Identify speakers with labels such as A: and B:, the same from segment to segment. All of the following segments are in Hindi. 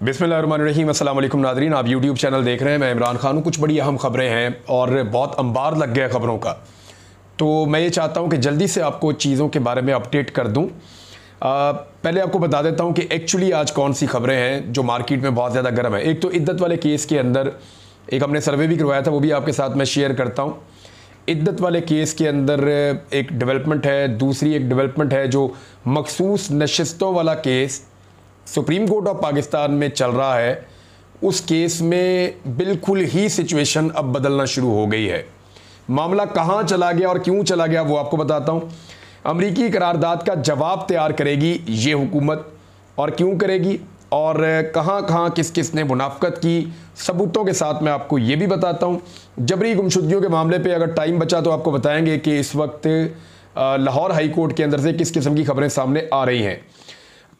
A: बिस्मिल्लाहिर्रहमानिर्रहीम, अस्सलाम वालेकुम नाज़रीन। आप यूट्यूब चैनल देख रहे हैं, मैं इमरान खान हूँ। कुछ बड़ी अहम खबरें हैं और बहुत अंबार लग गया खबरों का, तो मैं ये चाहता हूँ कि जल्दी से आपको चीज़ों के बारे में अपडेट कर दूँ। पहले आपको बता देता हूँ कि एक्चुअली आज कौन सी खबरें हैं जो मार्केट में बहुत ज़्यादा गर्म है। एक तो इद्दत वाले केस के अंदर एक हमने सर्वे भी करवाया था, वो भी आपके साथ मैं शेयर करता हूँ। इद्दत वाले केस के अंदर एक डेवलपमेंट है। दूसरी एक डेवलपमेंट है जो मखसूस नशिस्तों वाला case supreme court of Pakistan में चल रहा है। उस केस में बिल्कुल ही सिचुएशन अब बदलना शुरू हो गई है। मामला कहाँ चला गया और क्यों चला गया वो आपको बताता हूँ। अमरीकी करारदाद का जवाब तैयार करेगी ये हुकूमत, और क्यों करेगी और कहाँ कहाँ किस किस ने मुनाफकत की, सबूतों के साथ मैं आपको ये भी बताता हूँ। जबरी गुमशुदगियों के मामले पे अगर टाइम बचा तो आपको बताएंगे कि इस वक्त लाहौर हाई कोर्ट के अंदर से किस किस्म की खबरें सामने आ रही हैं।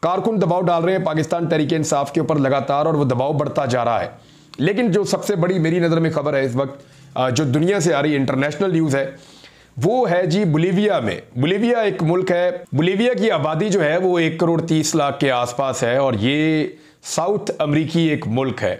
A: कारकुन दबाव डाल रहे हैं पाकिस्तान तहरीक इंसाफ के ऊपर लगातार, और वो दबाव बढ़ता जा रहा है। लेकिन जो सबसे बड़ी मेरी नज़र में खबर है इस वक्त, जो दुनिया से आ रही इंटरनेशनल न्यूज़ है, वो है जी बोलीविया में। बोलीविया एक मुल्क है। बोलीविया की आबादी जो है वो 1,30,00,000 के आसपास है, और ये साउथ अमरीकी एक मुल्क है।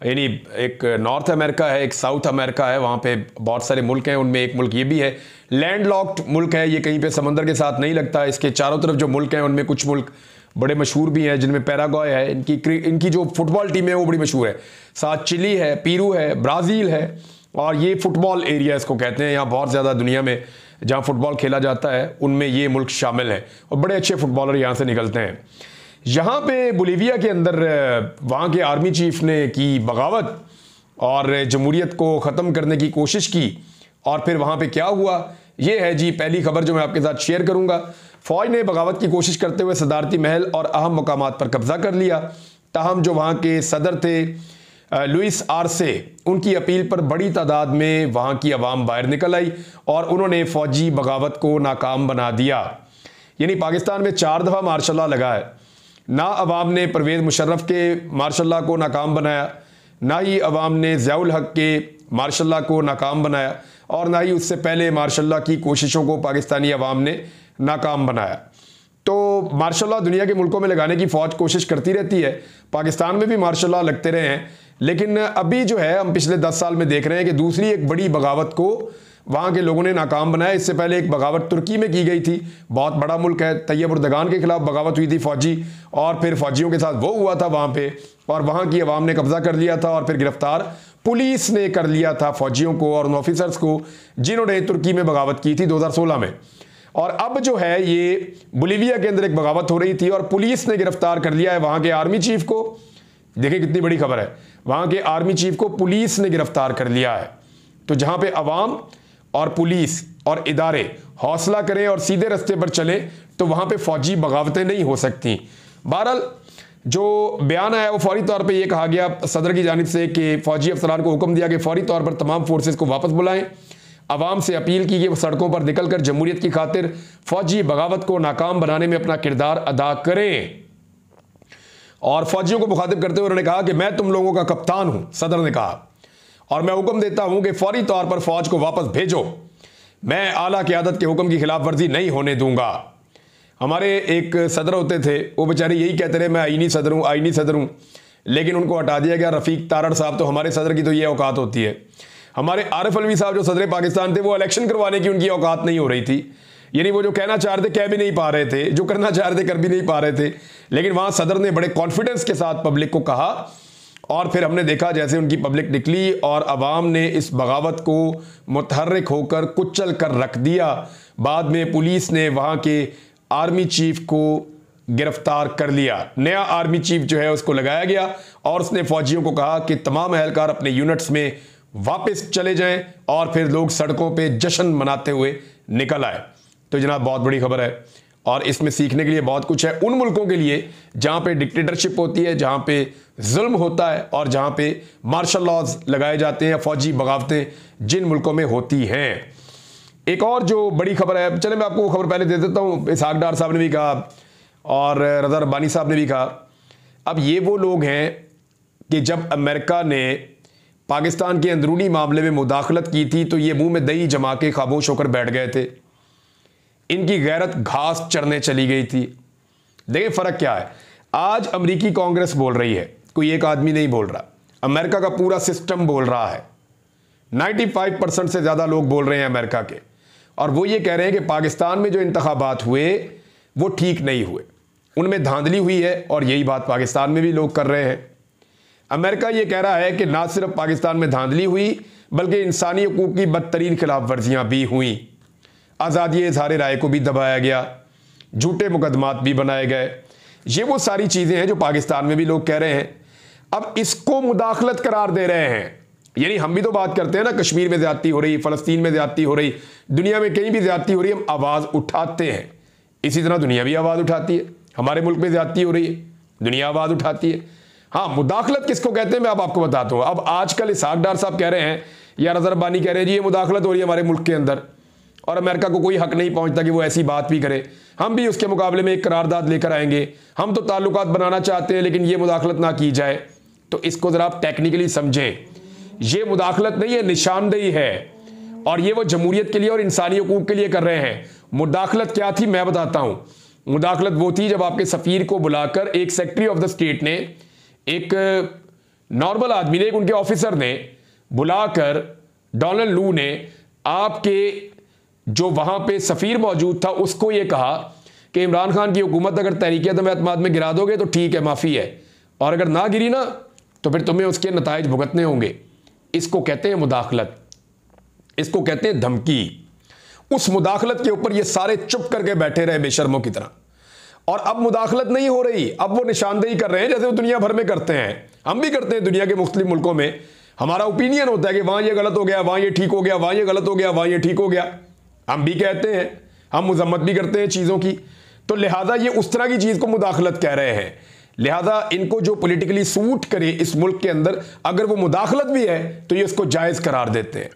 A: यानी एक नॉर्थ अमेरिका है, एक साउथ अमेरिका है, वहाँ पे बहुत सारे मुल्क हैं, उनमें एक मुल्क ये भी है। लैंडलॉक्ड मुल्क है ये, कहीं पे समंदर के साथ नहीं लगता। इसके चारों तरफ जो मुल्क हैं उनमें कुछ मुल्क बड़े मशहूर भी हैं, जिनमें पैराग्वे है, इनकी जो फुटबॉल टीम है वो बड़ी मशहूर है। साथ चिली है, पेरू है, ब्राज़ील है, और ये फुटबॉल एरिया इसको कहते हैं। यहाँ बहुत ज़्यादा दुनिया में जहाँ फुटबॉल खेला जाता है उनमें ये मुल्क शामिल है, और बड़े अच्छे फुटबॉलर यहाँ से निकलते हैं। यहाँ पे बोलीविया के अंदर वहाँ के आर्मी चीफ ने की बगावत और जमहूरियत को ख़त्म करने की कोशिश की, और फिर वहाँ पे क्या हुआ ये है जी पहली खबर जो मैं आपके साथ शेयर करूँगा। फ़ौज ने बगावत की कोशिश करते हुए सदारती महल और अहम मकामात पर कब्जा कर लिया। ताहम जो वहाँ के सदर थे लुइस आर्से, उनकी अपील पर बड़ी तादाद में वहाँ की आवाम बाहर निकल आई और उन्होंने फ़ौजी बगावत को नाकाम बना दिया। यानी पाकिस्तान में 4 दफ़ा मार्शल लॉ लगा है। ना अवाम ने परवेज़ मुशर्रफ के मार्शल लॉ को नाकाम बनाया, ना ही अवाम ने ज़ियाउल हक के मार्शल लॉ को नाकाम बनाया, और ना ही उससे पहले मार्शल लॉ की कोशिशों को पाकिस्तानी अवाम ने नाकाम बनाया। तो मार्शल लॉ दुनिया के मुल्कों में लगाने की फ़ौज कोशिश करती रहती है। पाकिस्तान में भी मार्शल लॉ लगते रहे हैं, लेकिन अभी जो है हम पिछले 10 साल में देख रहे हैं कि दूसरी एक बड़ी बगावत को वहाँ के लोगों ने नाकाम बनाया। इससे पहले एक बगावत तुर्की में की गई थी, बहुत बड़ा मुल्क है। तैयब उर्दगान के खिलाफ बगावत हुई थी फौजी, और फिर फौजियों के साथ वो हुआ था वहाँ पे, और वहाँ की अवाम ने कब्जा कर लिया था, और फिर गिरफ्तार पुलिस ने कर लिया था फौजियों को और उन ऑफिसर्स को जिन्होंने तुर्की में बगावत की थी 2016 में। और अब जो है ये बोलीविया के अंदर एक बगावत हो रही थी और पुलिस ने गिरफ्तार कर लिया है वहाँ के आर्मी चीफ को। देखिए कितनी बड़ी खबर है, वहाँ के आर्मी चीफ को पुलिस ने गिरफ्तार कर लिया है। तो जहाँ पे अवाम और पुलिस और इदारे हौसला करें और सीधे रास्ते पर चलें तो वहाँ पे फौजी बगावतें नहीं हो सकती। बहरहाल जो बयान आया वो फौरी तौर पे ये कहा गया सदर की जानिब से कि फौजी अफसरान को हुक्म दिया कि फौरी तौर पर तमाम फोर्सेस को वापस बुलाएं। अवाम से अपील की कि वो सड़कों पर निकलकर जमहूरियत की खातिर फौजी बगावत को नाकाम बनाने में अपना किरदार अदा करें। और फौजियों को मुखातिब करते हुए उन्होंने कहा कि मैं तुम लोगों का कप्तान हूं, सदर ने कहा, और मैं हुक्म देता हूं कि फौरी तौर पर फौज को वापस भेजो। मैं आला क़यादत के हुक्म की खिलाफ वर्जी नहीं होने दूंगा। हमारे एक सदर होते थे, वो बेचारे यही कहते रहे मैं आईनी सदर हूँ, आईनी सदर हूँ, लेकिन उनको हटा दिया गया। रफ़ीक तारड़ साहब, तो हमारे सदर की तो ये औकात होती है। हमारे आरिफ अलवी साहब जो सदर पाकिस्तान थे, वो इलेक्शन करवाने की उनकी औकात नहीं हो रही थी। यानी वो जो कहना चाह रहे थे कह भी नहीं पा रहे थे, जो करना चाह रहे थे कर भी नहीं पा रहे थे। लेकिन वहाँ सदर ने बड़े कॉन्फिडेंस के साथ पब्लिक को कहा, और फिर हमने देखा जैसे उनकी पब्लिक निकली और अवाम ने इस बगावत को मुतहर्रिक होकर कुचल कर रख दिया। बाद में पुलिस ने वहाँ के आर्मी चीफ को गिरफ्तार कर लिया। नया आर्मी चीफ जो है उसको लगाया गया, और उसने फौजियों को कहा कि तमाम एहलकार अपने यूनिट्स में वापस चले जाएं, और फिर लोग सड़कों पे जश्न मनाते हुए निकल आए। तो जनाब बहुत बड़ी खबर है, और इसमें सीखने के लिए बहुत कुछ है उन मुल्कों के लिए जहाँ पे डिक्टेटरशिप होती है, जहाँ पे जुल्म होता है, और जहाँ पे मार्शल लॉज लगाए जाते हैं, फौजी बगावतें जिन मुल्कों में होती हैं। एक और जो बड़ी खबर है, चले मैं आपको वो खबर पहले दे देता हूँ। इसहाक डार साहब ने भी कहा और रज़ा रब्बानी साहब ने भी कहा। अब ये वो लोग हैं कि जब अमेरिका ने पाकिस्तान के अंदरूनी मामले में मुदाखलत की थी तो ये मुंह में दही जमा के खामोश होकर बैठ गए थे। इनकी गैरत घास चरने चली गई थी। देखिए फ़र्क क्या है। आज अमेरिकी कांग्रेस बोल रही है कोई एक आदमी नहीं बोल रहा, अमेरिका का पूरा सिस्टम बोल रहा है। 95% से ज़्यादा लोग बोल रहे हैं अमेरिका के, और वो ये कह रहे हैं कि पाकिस्तान में जो इंतखाबात हुए वो ठीक नहीं हुए, उनमें धांधली हुई है, और यही बात पाकिस्तान में भी लोग कर रहे हैं। अमेरिका ये कह रहा है कि ना सिर्फ पाकिस्तान में धांधली हुई बल्कि इंसानी हकूक़ की बदतरीन खिलाफ वर्जियाँ भी हुई, आज़ादी इज़हार राय को भी दबाया गया, झूठे मुकदमात भी बनाए गए। ये वो सारी चीज़ें हैं जो पाकिस्तान में भी लोग कह रहे हैं। अब इसको मुदाखलत करार दे रहे हैं। यानी हम भी तो बात करते हैं ना, कश्मीर में ज़्यादती हो रही, फ़लस्तीन में ज़्यादती हो रही, दुनिया में कहीं भी ज़्यादती हो रही, हम आवाज़ उठाते हैं। इसी तरह दुनिया भी आवाज़ उठाती है। हमारे मुल्क में ज़्यादती हो रही है, दुनिया आवाज़ उठाती है। हाँ, मुदाखलत किसको कहते हैं मैं अब आपको बताता हूँ। अब आजकल इसहाक डार साहब कह रहे हैं, या अजहर बानी कह रहे हैं जी ये मुदाखलत हो रही है हमारे मुल्क के अंदर, और अमेरिका को कोई हक नहीं पहुंचता कि वो ऐसी बात भी करे। हम भी उसके मुकाबले में एक करारदाद लेकर आएंगे, हम तो ताल्लुकात बनाना चाहते हैं लेकिन ये मुदाखलत ना की जाए। तो इसको ज़रा आप टेक्निकली समझें, ये मुदाखलत नहीं है, निशानदेही है, और ये वो जमहूरियत के लिए और इंसानी हकूक़ के लिए कर रहे हैं। मुदाखलत क्या थी मैं बताता हूँ। मुदाखलत वो थी जब आपके सफ़ीर को बुलाकर एक सेक्रेटरी ऑफ द स्टेट ने, एक नॉर्मल आदमी ने, एक उनके ऑफिसर ने बुलाकर, डोनाल्ड लू ने आपके जो वहां पे सफ़ीर मौजूद था उसको ये कहा कि इमरान खान की हुकूमत अगर तहरीक-ए-एतमाद में गिरा दोगे तो ठीक है, माफ़ी है, और अगर ना गिरी ना तो फिर तुम्हें उसके नताइज भुगतने होंगे। इसको कहते हैं मुदाखलत, इसको कहते हैं धमकी। उस मुदाखलत के ऊपर ये सारे चुप करके बैठे रहे बेशर्मों की तरह। और अब मुदाखलत नहीं हो रही, अब वो निशानदेही कर रहे हैं जैसे वो दुनिया भर में करते हैं। हम भी करते हैं दुनिया के मुख्तलिफ मुल्कों में। हमारा ओपिनियन होता है कि वहां ये गलत हो गया, वहां ये ठीक हो गया, वहां ये गलत हो गया, वहां ये ठीक हो गया। हम भी कहते हैं, हम मजम्मत भी करते हैं चीज़ों की। तो लिहाजा ये उस तरह की चीज़ को मुदाखलत कह रहे हैं। लिहाजा इनको जो पॉलिटिकली सूट करे इस मुल्क के अंदर, अगर वो मुदाखलत भी है तो ये उसको जायज़ करार देते हैं,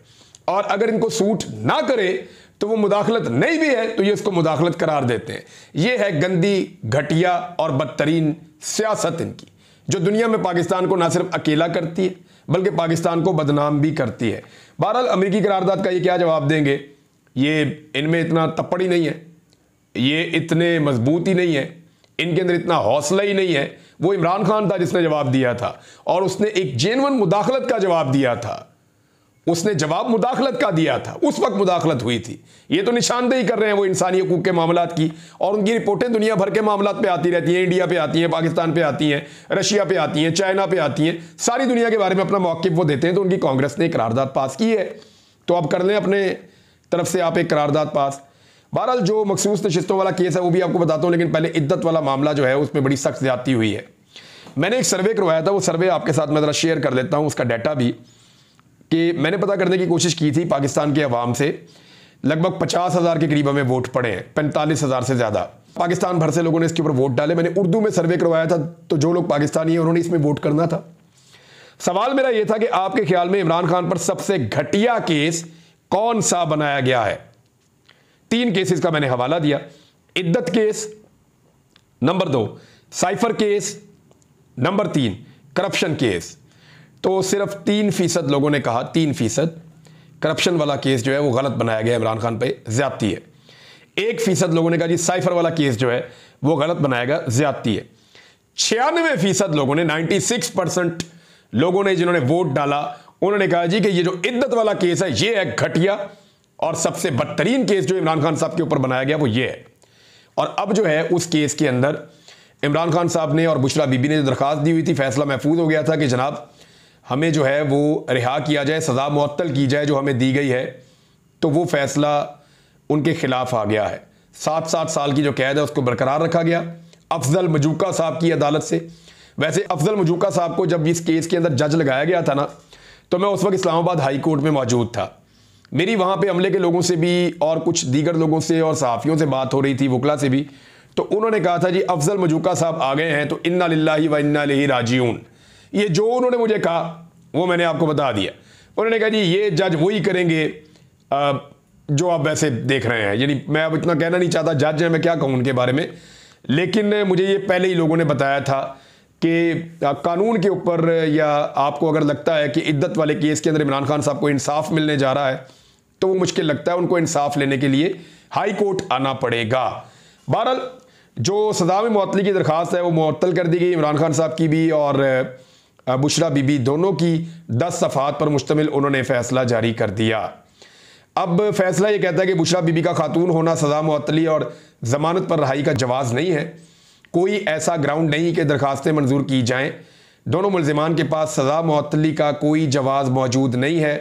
A: और अगर इनको सूट ना करे तो वो मुदाखलत नहीं भी है तो ये उसको मुदाखलत करार देते हैं। ये है गंदी, घटिया और बदतरीन सियासत इनकी, जो दुनिया में पाकिस्तान को ना सिर्फ अकेला करती है बल्कि पाकिस्तान को बदनाम भी करती है। बहरहाल अमेरिकी करारदाद का ये क्या जवाब देंगे, ये इनमें इतना तप्पड़ ही नहीं है, ये इतने मजबूत ही नहीं है, इनके अंदर इतना हौसला ही नहीं है। वो इमरान खान था जिसने जवाब दिया था, और उसने एक जेन्युइन मुदाखलत का जवाब दिया था। उसने जवाब मुदाखलत का दिया था, उस वक्त मुदाखलत हुई थी। ये तो निशानदेही कर रहे हैं वो इंसानी हकूक़ के मामलात की, और उनकी रिपोर्टें दुनिया भर के मामलात पे आती रहती हैं। इंडिया पे आती हैं, पाकिस्तान पे आती हैं, रशिया पे आती हैं, चाइना पे आती हैं, सारी दुनिया के बारे में अपना मौक़िफ़ वो देते हैं। तो उनकी कांग्रेस ने करारदाद पास की है, तो अब कर लें अपने तरफ से आप एक करारदाद पास। बहरहाल जो मखसूस नशिस्तों वाला केस है वो भी आपको बताता हूँ, लेकिन पहले इद्दत वाला मामला जो है उसमें बड़ी सख्त ज़्यादती हुई है। मैंने एक सर्वे करवाया था, वो सर्वे आपके साथ मैं ज़रा शेयर कर लेता हूँ, उसका डाटा भी, कि मैंने पता करने की कोशिश की थी पाकिस्तान के अवाम से। लगभग 50,000 के करीब हमें वोट पड़े हैं, 45,000 से ज़्यादा पाकिस्तान भर से लोगों ने इसके ऊपर वोट डाले। मैंने उर्दू में सर्वे करवाया था, तो जो लोग पाकिस्तानी हैं उन्होंने इसमें वोट करना था। सवाल मेरा यह था कि आपके ख्याल में इमरान खान पर सबसे घटिया केस कौन सा बनाया गया है। 3 केसेस का मैंने हवाला दिया। इद्दत case, number 2 cipher case, number 3 corruption case. तो सिर्फ 3% लोगों ने कहा, 3% करप्शन वाला केस जो है वो गलत बनाया गया, इमरान खान पे ज्यादती है। 1% लोगों ने कहा जी साइफर वाला केस जो है वो गलत बनाया गया, ज्यादती है। 96% लोगों ने, 96% लोगों ने जिन्होंने वोट डाला, उन्होंने कहा जी कि ये जो इद्दत वाला केस है ये है घटिया, और सबसे बदतरीन केस जो इमरान खान साहब के ऊपर बनाया गया वो ये है। और अब जो है उस केस के अंदर इमरान खान साहब ने और बुशरा बीबी ने जो दरख्वास्त दी हुई थी, फैसला महफूज हो गया था कि जनाब हमें जो है वो रिहा किया जाए, सज़ा मुअत्तल की जाए जो हमें दी गई है। तो वो फैसला उनके खिलाफ आ गया है। 7-7 साल की जो कैद है उसको बरकरार रखा गया अफजल मजूका साहब की अदालत से। वैसे अफजल मजूका साहब को जब इस केस के अंदर जज लगाया गया था ना, तो मैं उस वक्त इस्लामाबाद हाई कोर्ट में मौजूद था। मेरी वहाँ पे अमले के लोगों से भी और कुछ दीगर लोगों से और सहाफ़ियों से बात हो रही थी, वकला से भी। तो उन्होंने कहा था जी अफजल मजूका साहब आ गए हैं तो इन्ना लिल्लाहि व इन्ना इलैहि राजिऊन। ये जो उन्होंने मुझे कहा वो मैंने आपको बता दिया। उन्होंने कहा जी ये जज वही करेंगे जो आप वैसे देख रहे हैं। यानी मैं अब इतना कहना नहीं चाहता, जज हैं, मैं क्या कहूँ उनके बारे में, लेकिन मुझे ये पहले ही लोगों ने बताया था कि कानून के ऊपर, या आपको अगर लगता है कि इद्दत वाले केस के अंदर इमरान खान साहब को इंसाफ मिलने जा रहा है तो वो मुश्किल लगता है, उनको इंसाफ लेने के लिए हाई कोर्ट आना पड़ेगा। बहरहाल जो सज़ा में मुअत्तली की दरख्वास्त है वो मुअत्तल कर दी गई, इमरान खान साहब की भी और बुशरा बीबी दोनों की 10 सफ़हात पर मुश्तमिल उन्होंने फ़ैसला जारी कर दिया। अब फैसला ये कहता है कि बुशरा बीबी का खातून होना सज़ा मुअत्तली और ज़मानत पर रहाई का जवाज़ नहीं है। कोई ऐसा ग्राउंड नहीं कि दरखास्तें मंजूर की जाएं। दोनों मुल्ज़िमान के पास सज़ा मुअत्तली का कोई जवाज़ मौजूद नहीं है।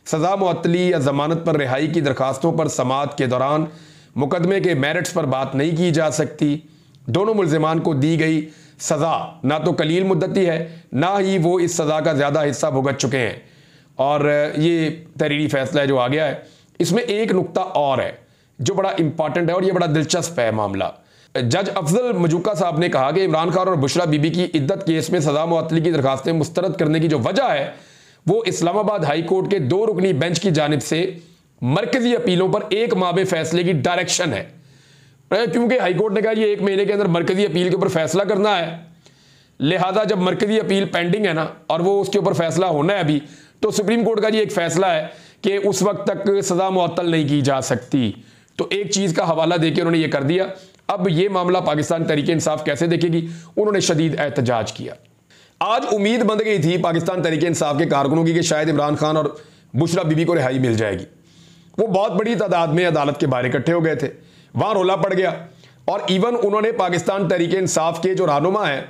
A: सज़ा मुअत्तली या ज़मानत पर रिहाई की दरखास्तों पर समाअत के दौरान मुकदमे के मेरिट्स पर बात नहीं की जा सकती। दोनों मुल्ज़िमान को दी गई सज़ा ना तो कलील मुद्दती है, ना ही वो इस सज़ा का ज़्यादा हिस्सा भुगत चुके हैं। और ये तहरीरी फैसला है जो आ गया है, इसमें एक नुक्ता और है जो बड़ा इंपॉर्टेंट है और ये बड़ा दिलचस्प है मामला। जज अफजल मजूका साहब ने कहा कि इमरान खान और बुशरा बीबी की इद्दत केस में सज़ा मुअत्तली की दरखास्तें मुस्तरद करने की जो वजह है वो इस्लामाबाद हाई कोर्ट के 2 रुकनी बेंच की जानिब से मरकजी अपीलों पर 1 माह फैसले की डायरेक्शन है। क्योंकि हाई कोर्ट ने कहा ये 1 महीने के अंदर मरकजी अपील के ऊपर फैसला करना है, लिहाजा जब मरकजी अपील पेंडिंग है ना और वो उसके ऊपर फैसला होना है अभी, तो सुप्रीम कोर्ट का ये एक फैसला है कि उस वक्त तक सज़ा मुअत्तल नहीं की जा सकती। तो एक चीज़ का हवाला देकर उन्होंने ये कर दिया। अब ये मामला पाकिस्तान तहरीक इंसाफ कैसे देखेगी, उन्होंने शदीद एहतजाज किया। आज उम्मीद बंध गई थी पाकिस्तान तहरीक इंसाफ के कारकुनों की कि शायद इमरान खान और बुशरा बीबी को रिहाई मिल जाएगी। वो बहुत बड़ी तादाद में अदालत के बाहर इकट्ठे हो गए थे, वहाँ रोला पड़ गया और इवन उन्होंने पाकिस्तान तहरीक इंसाफ के जो रहनुमा हैं,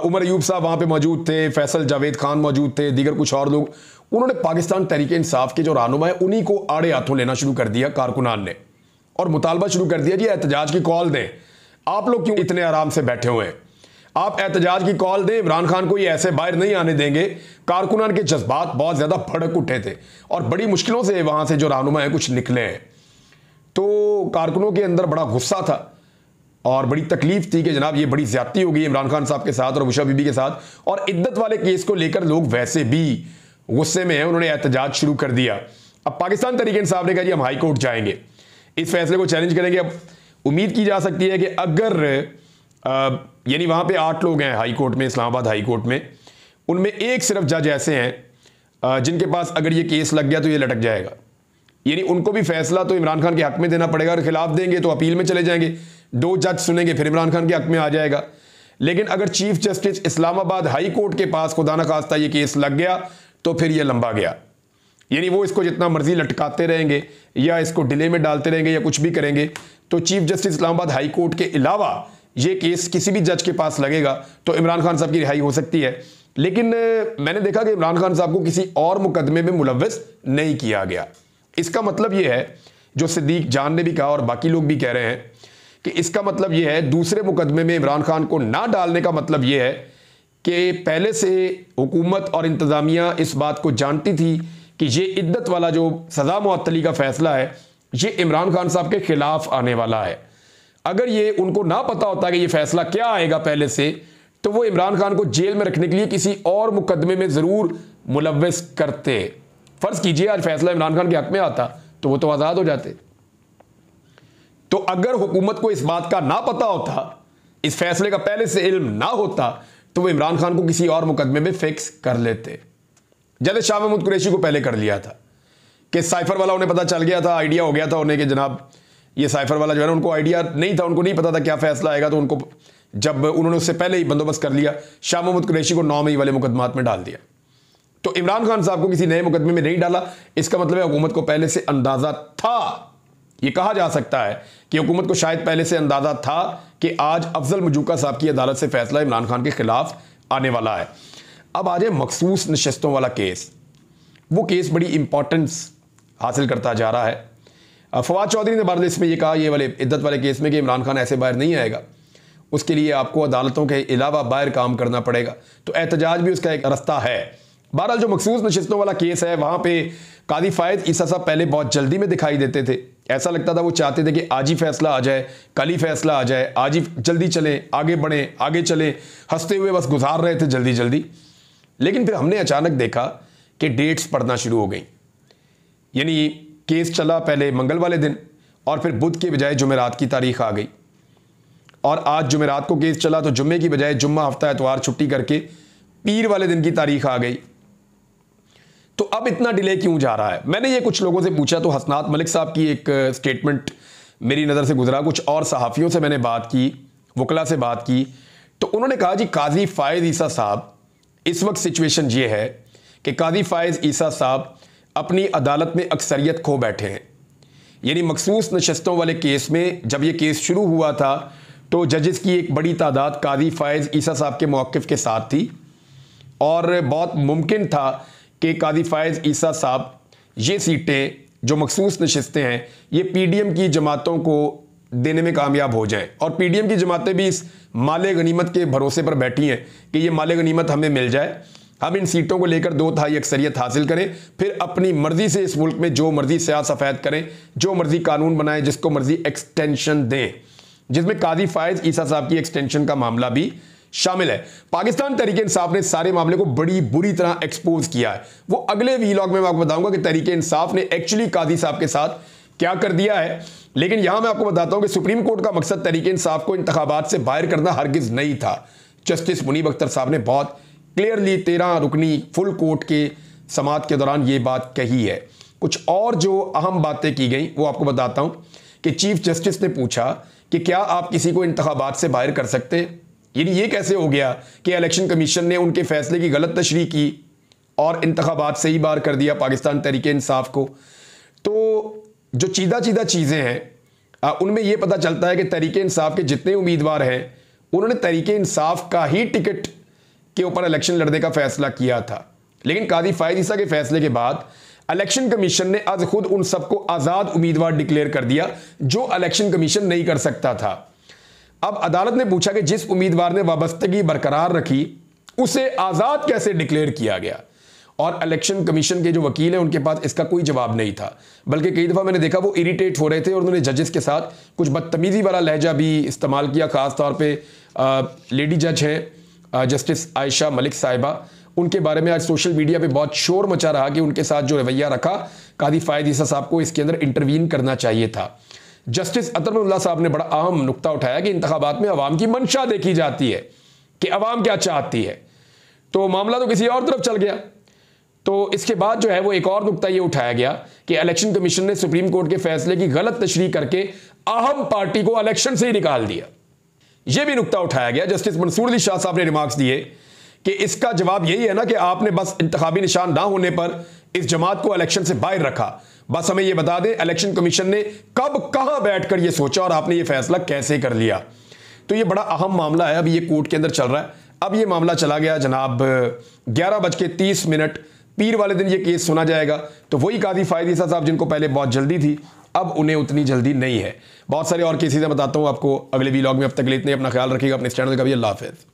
A: उमर अयूब साहब वहाँ पे मौजूद थे, फैसल जावेद खान मौजूद थे, दीगर कुछ और लोग, उन्होंने पाकिस्तान तहरीक इंसाफ के जो रहनुमा है उन्हीं को आड़े हाथों लेना शुरू कर दिया कारकुनान ने और मुतालबा शुरू कर दिया जी एहतजाज की कॉल दें। आप लोग क्यों इतने आराम से बैठे हुए हैं, आप एहतजाज की कॉल दें, इमरान खान को ये ऐसे बाहर नहीं आने देंगे। कारकुनान के जज्बात बहुत ज़्यादा भड़क उठे थे और बड़ी मुश्किलों से वहाँ से जो रहनुमा है कुछ निकले हैं। तो कारकुनों के अंदर बड़ा गुस्सा था और बड़ी तकलीफ थी कि जनाब ये बड़ी ज्यादती हो गई इमरान खान साहब के साथ और बुशरा बीबी के साथ, और इद्दत वाले केस को लेकर लोग वैसे भी गुस्से में हैं। उन्होंने एहतजाज शुरू कर दिया। अब पाकिस्तान तहरीक इंसाफ ने कहा जी हम हाई कोर्ट जाएंगे, इस फैसले को चैलेंज करेंगे। अब उम्मीद की जा सकती है कि अगर यानी वहाँ पे 8 लोग हैं हाई कोर्ट में, इस्लामाबाद हाई कोर्ट में, उनमें एक सिर्फ जज ऐसे हैं जिनके पास अगर ये केस लग गया तो ये लटक जाएगा, यानी उनको भी फैसला तो इमरान खान के हक में देना पड़ेगा और खिलाफ देंगे तो अपील में चले जाएंगे, 2 जज सुनेंगे फिर इमरान खान के हक में आ जाएगा। लेकिन अगर chief justice Islamabad high court के पास खुदा न खास्ता ये केस लग गया तो फिर ये लंबा गया, यानी वो इसको जितना मर्जी लटकाते रहेंगे या इसको डिले में डालते रहेंगे या कुछ भी करेंगे, तो chief justice Islamabad high court के अलावा ये केस किसी भी जज के पास लगेगा तो इमरान खान साहब की रिहाई हो सकती है। लेकिन मैंने देखा कि इमरान खान साहब को किसी और मुकदमे में मुलव्वस नहीं किया गया। इसका मतलब ये है, जो सिद्दीक जान ने भी कहा और बाकी लोग भी कह रहे हैं कि इसका मतलब ये है दूसरे मुकदमे में इमरान खान को ना डालने का मतलब ये है कि पहले से हुकूमत और इंतज़ामिया इस बात को जानती थी कि ये इद्दत वाला जो सज़ा मुअत्तली का फैसला है ये इमरान खान साहब के खिलाफ आने वाला है। अगर ये उनको ना पता होता कि ये फैसला क्या आएगा पहले से, तो वो इमरान खान को जेल में रखने के लिए किसी और मुकदमे में ज़रूर मुलव्वस करते। फ़र्ज़ कीजिए आज फैसला इमरान खान के हक में आता तो वो तो आज़ाद हो जाते। तो अगर हुकूमत को इस बात का ना पता होता, इस फैसले का पहले से इल्म ना होता, तो वो इमरान खान को किसी और मुकदमे में फिक्स कर लेते। जैसे शाह महमूद कुरैशी को पहले कर लिया था कि साइफर वाला उन्हें पता चल गया था, आइडिया हो गया था उन्हें कि जनाब ये साइफर वाला जो है ना, उनको आइडिया नहीं था, उनको नहीं पता था क्या फैसला आएगा, तो उनको जब उन्होंने उससे पहले ही बंदोबस्त कर लिया, शाह महमूद कुरैशी को 9 मई वाले मुकदमात में डाल दिया। तो इमरान खान साहब को किसी नए मुकदमे में नहीं डाला, इसका मतलब है हुकूमत को पहले से अंदाजा था। यह कहा जा सकता है कि हुकूमत को शायद पहले से अंदाजा था कि आज अफजल मजूका साहब की अदालत से फैसला इमरान खान के खिलाफ आने वाला है। अब आ जाए मखसूस नशस्तों वाला केस। वो केस बड़ी इंपॉर्टेंस हासिल करता जा रहा है। फवाद चौधरी ने बारदास्त में ये कहा, ये वाले इद्दत वाले केस में, कि इमरान खान ऐसे बाहर नहीं आएगा, उसके लिए आपको अदालतों के अलावा बाहर काम करना पड़ेगा। तो एहतजाज भी उसका एक रास्ता है। बहरहाल जो मखसूस नशस्तों वाला केस है, वहाँ पे कादी फ़ायद ईसा साहब पहले बहुत जल्दी में दिखाई देते थे। ऐसा लगता था वो चाहते थे कि आज ही फैसला आ जाए, कल ही फैसला आ जाए, आज ही जल्दी चलें, आगे बढ़ें, आगे चलें, हंसते हुए बस गुजार रहे थे जल्दी जल्दी। लेकिन फिर हमने अचानक देखा कि डेट्स पड़ना शुरू हो गई, यानी केस चला पहले मंगल वाले दिन और फिर बुध के बजाय जुमेरात की तारीख आ गई, और आज जुमेरात को केस चला तो जुम्मे की बजाय जुम्मा हफ्ता एतवार छुट्टी करके पीर वाले दिन की तारीख आ गई। तो अब इतना डिले क्यों जा रहा है? मैंने ये कुछ लोगों से पूछा तो हसनात मलिक साहब की एक स्टेटमेंट मेरी नज़र से गुजरा, कुछ और सहाफ़ियों से मैंने बात की वकला से बात की तो उन्होंने कहा जी काजी फायज ईसा साहब, इस वक्त सिचुएशन ये है कि काजी फायज ईसा साहब अपनी अदालत में अक्सरियत खो बैठे हैं। यानी मखसूस नशस्तों वाले केस में जब ये केस शुरू हुआ था तो जजेस की एक बड़ी तादाद काजी फायज ईसा साहब के मौक़िफ़ के साथ थी और बहुत मुमकिन था कि काजी फायज ईसा साहब ये सीटें जो मखसूस नशस्तें हैं ये पीडीएम की जमातों को देने में कामयाब हो जाएं और पीडीएम की जमातें भी इस माले गनीमत के भरोसे पर बैठी हैं कि ये माले गनीमत हमें मिल जाए, हम इन सीटों को लेकर 2/3 अक्सरियत हासिल करें, फिर अपनी मर्जी से इस मुल्क में जो मर्जी स्याह सफ़ेद करें, जो मर्जी कानून बनाएं, जिसको मर्जी एक्सटेंशन दें, जिसमें काजी फायज ईसा साहब की एक्सटेंशन का मामला भी शामिल है। पाकिस्तान तहरीक इंसाफ ने सारे मामले को बड़ी बुरी तरह एक्सपोज किया है। वो अगले वीलॉग में मैं आपको बताऊंगा कि तहरीक इंसाफ ने एक्चुअली काजी साहब के साथ क्या कर दिया है। लेकिन यहां मैं आपको बताता हूं कि सुप्रीम कोर्ट का मकसद तहरीक इंसाफ को इंतखाबात से बाहर करना हरगिज नहीं था। जस्टिस मुनीब अख्तर साहब ने बहुत क्लियरली 13 रुकनी फुल कोर्ट के समात के दौरान ये बात कही है। कुछ और जो अहम बातें की गई वो आपको बताता हूं कि चीफ जस्टिस ने पूछा कि क्या आप किसी को इंतखाबात से बाहर कर सकते हैं। यानी ये कैसे हो गया कि इलेक्शन कमीशन ने उनके फैसले की गलत तशरीह की और इंतखाबात से ही बाहर कर दिया पाकिस्तान तहरीक इंसाफ को। तो जो चीदा चीज़ें हैं उनमें यह पता चलता है कि तहरीक इंसाफ के जितने उम्मीदवार हैं उन्होंने तहरीक इंसाफ का ही टिकट के ऊपर इलेक्शन लड़ने का फैसला किया था। लेकिन काजी फायज ईसा के फैसले के बाद इलेक्शन कमीशन ने आज खुद उन सबको आज़ाद उम्मीदवार डिक्लेयर कर दिया जो इलेक्शन कमीशन नहीं कर सकता था। अब अदालत ने पूछा कि जिस उम्मीदवार ने वाबस्तगी बरकरार रखी उसे आज़ाद कैसे डिक्लेयर किया गया, और इलेक्शन कमीशन के जो वकील हैं उनके पास इसका कोई जवाब नहीं था। बल्कि कई दफ़ा मैंने देखा वो इरिटेट हो रहे थे और उन्होंने जजेस के साथ कुछ बदतमीज़ी वाला लहजा भी इस्तेमाल किया। ख़ास तौर पे लेडी जज हैं जस्टिस आयशा मलिक साहिबा, उनके बारे में आज सोशल मीडिया पे बहुत शोर मचा रहा कि उनके साथ जो रवैया रखा काजी फायज ईसा साहब को इसके अंदर इंटरवीन करना चाहिए था। जस्टिस अतरमुल्लाह साहब ने बड़ा अहम नुक्ता उठाया कि इंतखाबात में अवाम की मंशा देखी जाती है कि अवाम क्या चाहती है, तो मामला तो किसी और तरफ चल गया। तो इसके बाद जो है वो एक और नुक्ता ये उठाया गया कि इलेक्शन कमीशन ने सुप्रीम कोर्ट के फैसले की गलत तशरीह करके अहम पार्टी को इलेक्शन से ही निकाल दिया। यह भी नुक्ता उठाया गया। जस्टिस मंसूर अली शाह साहब ने रिमार्क्स दिए कि इसका जवाब यही है ना कि आपने बस इंतखाबी निशान ना होने पर इस जमात को इलेक्शन से बाहर रखा। बस हमें यह बता दें इलेक्शन कमीशन ने कब कहां बैठकर यह सोचा और आपने यह फैसला कैसे कर लिया। तो यह बड़ा अहम मामला है, अभी ये कोर्ट के अंदर चल रहा है। अब यह मामला चला गया जनाब 11:30 पीर वाले दिन ये केस सुना जाएगा। तो वही काजी फायज ईसा साहब जिनको पहले बहुत जल्दी थी अब उन्हें उतनी जल्दी नहीं है। बहुत सारे और केसेस बताता हूं आपको अगले वीलॉग में। अब तक के लिए इतने, अपना ख्याल रखिएगा, अपने चैनल का भी। अल्लाह हाफिज़।